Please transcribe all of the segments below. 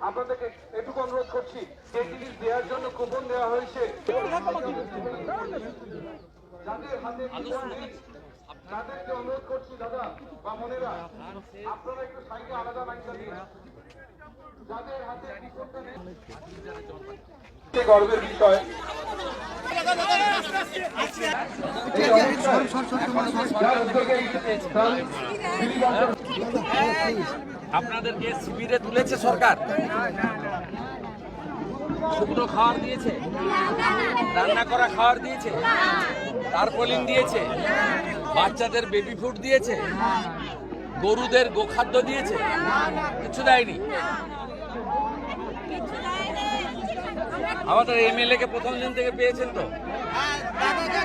আপনাদেরকে এটুকু অনুরোধ করছি যে জিনিস দেওয়ার জন্য কুপন দেওয়া হয়েছে যাদের হাতে তাদেরকে অনুরোধ করছি দাদা বা মনেরা আপনারা একটু সাইডে আলাদা লাইনটা দিন যাদের হাতে কুপনটা নেই গর্বের বিষয় আপনাদেরকে শিবিরে তুলেছে সরকার, শুকনো খাবার দিয়েছে, রান্না করা খাবার দিয়েছে, টারপলিন দিয়েছে, বাচ্চাদের বেবি ফুড দিয়েছে, গরুদের গোখাদ্য দিয়েছে, কিছু দেয়নি। আমাদের এমএলএ কে প্রথম দিন থেকে পেয়েছেন তো,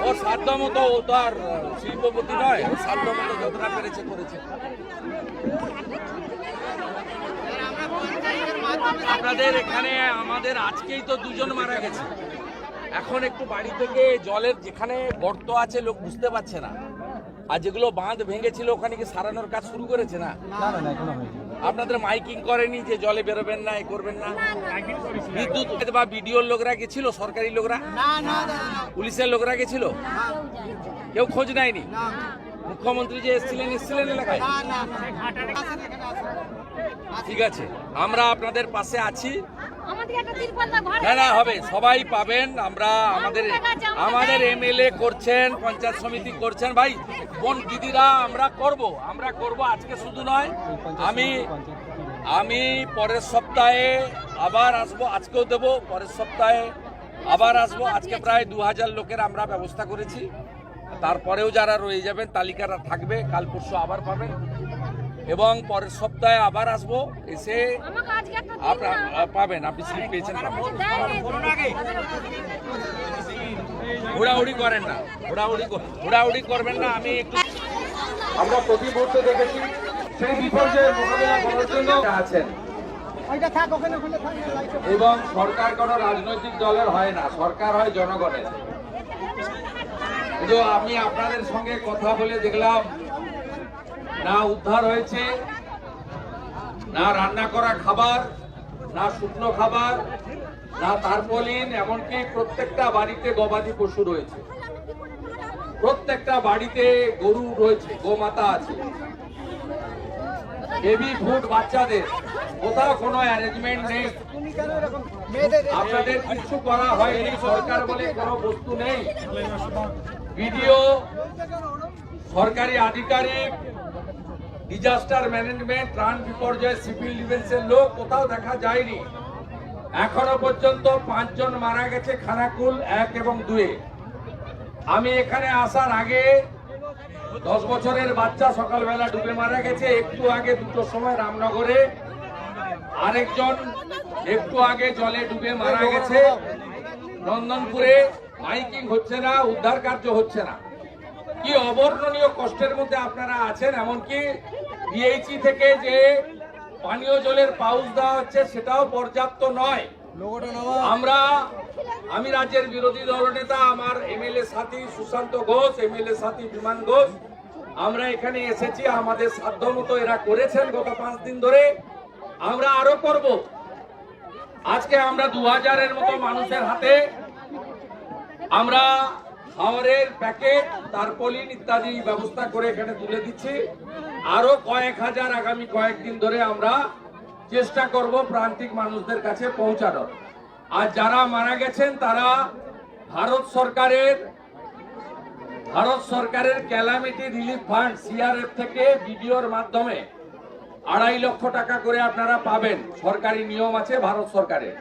ওর সাধ্য মতো, ও তো আর শিল্পপতি নয়, ওর সাধ্য মতো যতটা পেরেছে করেছে। আপনাদের এখানে আমাদের আজকেই তো 2 জন মারা গেছে। এখন একটু বাড়ি থেকে জলের যেখানে গর্ত আছে লোক বুঝতে পারছে না, আর যেগুলো বাঁধ ভেঙেছিল ওখানে কি সারানোর কাজ শুরু করেছে না? আপনাদের মাইকিং করেনি যে জলে বেরোবেন না, এ করবেন না? বিদ্যুৎ বা বিডিওর লোকরা গেছিল, সরকারি লোকরা, পুলিশের লোকরা গেছিল, কেউ খোঁজ নেয়নি? মুখ্যমন্ত্রী যে এসেছিলেন এলাকায়? ঠিক আছে, আমরা আপনাদের পাশে আছি। না হবে, সবাই পাবেন। আমরা আমাদের এমএলএ করছেন, পঞ্চায়েত সমিতি করছেন, ভাই বোন দিদিরা, আমরা করব আজকে শুধু নয়। আমি পরের সপ্তাহে আবার আসবো, আজকেও দেবো, পরের সপ্তাহে আবার আসবো। আজকে প্রায় 2000 লোকের আমরা ব্যবস্থা করেছি, তারপরেও যারা রয়ে যাবেন তালিকাটা থাকবে, কাল পরশু আবার পাবেন, এবং পরের সপ্তাহে আবার আসবো, এসে পাবেন। আপনি স্লিপ পেয়েছেন, ঘোরাঘুরি করেন না, ঘোরাঘুরি করবেন না। আমি একটু আমরা প্রতি মুহূর্তে দেখেছি সেই বিপর্যয়ের মোকাবিলা করার জন্য আছেন, এবং সরকার কোনো রাজনৈতিক দলের হয় না, সরকার হয় জনগণের। কিন্তু আমি আপনাদের সঙ্গে কথা বলে দেখলাম, না উদ্ধার হয়েছে, না রান্না করা খাবার, না শুকনো খাবার, না টারপলিন, এমনকি প্রত্যেকটা বাড়িতে গবাদি পশু রয়েছে, প্রত্যেকটা বাড়িতে গরু রয়েছে, গোমাতা আছে, বেবি ফুড বাচ্চাদের, কোথাও কোনো অ্যারেঞ্জমেন্ট নেই। আপনাদের কিছু করা হয়নি, সরকার বলে কোনো বস্তু নেই। ভিডিও, সরকারি আধিকারিক, ডিজাস্টার ম্যানেজমেন্ট, ত্রাণ বিপর্যয়, সিভিল ডিফেন্সের লোক কোথাও দেখা যায়নি। এখনো পর্যন্ত 5 জন মারা গেছে খানাকুল 1 এবং 2-এ। আমি এখানে আসার আগে 10 বছরের বাচ্চা সকালবেলা ডুবে মারা গেছে, একটু আগে 2টোর সময় রামনগরে আরেকজন একটু আগে জলে ডুবে মারা গেছে। নন্দনপুরে মাইকিং হচ্ছে না, উদ্ধার কার্য হচ্ছে না। কি অবর্ণনীয় কষ্টের মধ্যে আপনারা আছেন। এমনকি বিএইচই থেকে যে পানীয় জলের পাউচ দেওয়া হচ্ছে সেটাও পর্যাপ্ত নয়। আমি রাজ্যের বিরোধী দলনেতা, আমার এমএলএ সাথী সুশান্ত ঘোষ, এমএলএ সাথী বিমান ঘোষ, আমরা এখানে এসেছি। আমাদের সাধ্য মতো এরা করেছেন গত 5 দিন ধরে, আমরা আরো করব। আজকে আমরা 2000-এর মতো মানুষের হাতে আমরা খাবারের প্যাকেট, টারপলিন ইত্যাদি ব্যবস্থা করে এখানে তুলে দিচ্ছি। আরো কয়েক হাজার আগামী কয়েকদিন ধরে আমরা চেষ্টা করব প্রান্তিক মানুষদের কাছে পৌঁছানোর। আর যারা মারা গেছেন তারা ভারত সরকারের ক্যালামিটি রিলিফ ফান্ড সিআরএফ থেকে ভিডিওর মাধ্যমে 2.5 লক্ষ টাকা করে আপনারা পাবেন। সরকারি নিয়ম আছে ভারত সরকারের।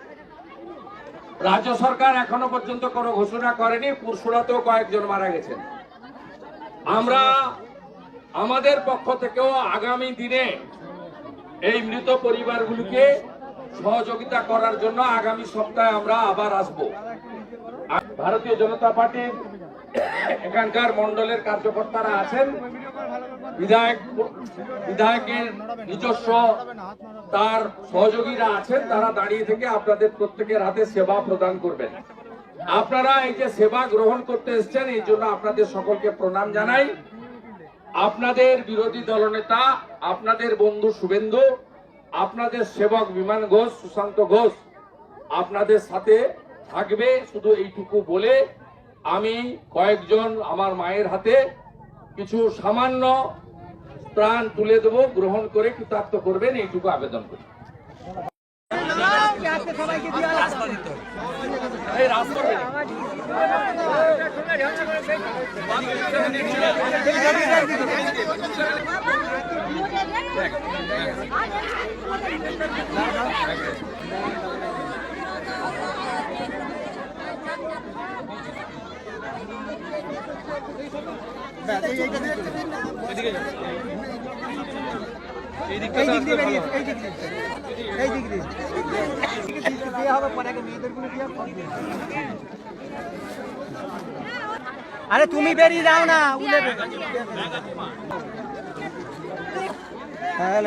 রাজ্য সরকার এখনো পর্যন্ত কোনো ঘোষণা করেনি। পুরসুরাতেও কয়েকজন মারা গেছেন। আমরা আমাদের পক্ষ থেকেও আগামী দিনে এই মৃত পরিবারগুলিকে সহযোগিতা করার জন্য আগামী সপ্তাহে আমরা আবার আসব। ভারতীয় জনতা পার্টির এখানকার মন্ডলের কার্যকর্তারা আছেন, বিধায়কের নিজস্ব তার সহযোগীরা আছেন, তারা দাঁড়িয়ে থেকে আপনাদের প্রত্যেকের হাতে সেবা প্রদান করবেন। আপনারা এই যে সেবা গ্রহণ করতে এসেছেন, এই জন্য আপনাদের সকলকে প্রণাম জানাই। আপনাদের বিরোধী দলনেতা, আপনাদের বন্ধু শুভেন্দু আপনাদের সেবক বিমান ঘোষ, সুশান্ত ঘোষ আপনাদের সাথে থাকবে। শুধু এইটুকু বলে আমি কয়েকজন আমার মায়ের হাতে কিছু সামান্য ত্রাণ তুলে দেব, গ্রহণ করে কৃতার্থ করবেন, এইটুকু আবেদন করি। রাস্তা দিতে হবে। এই রাস্তা হবে। আরে তুমি বেরিয়ে যাও না, হ্যাঁ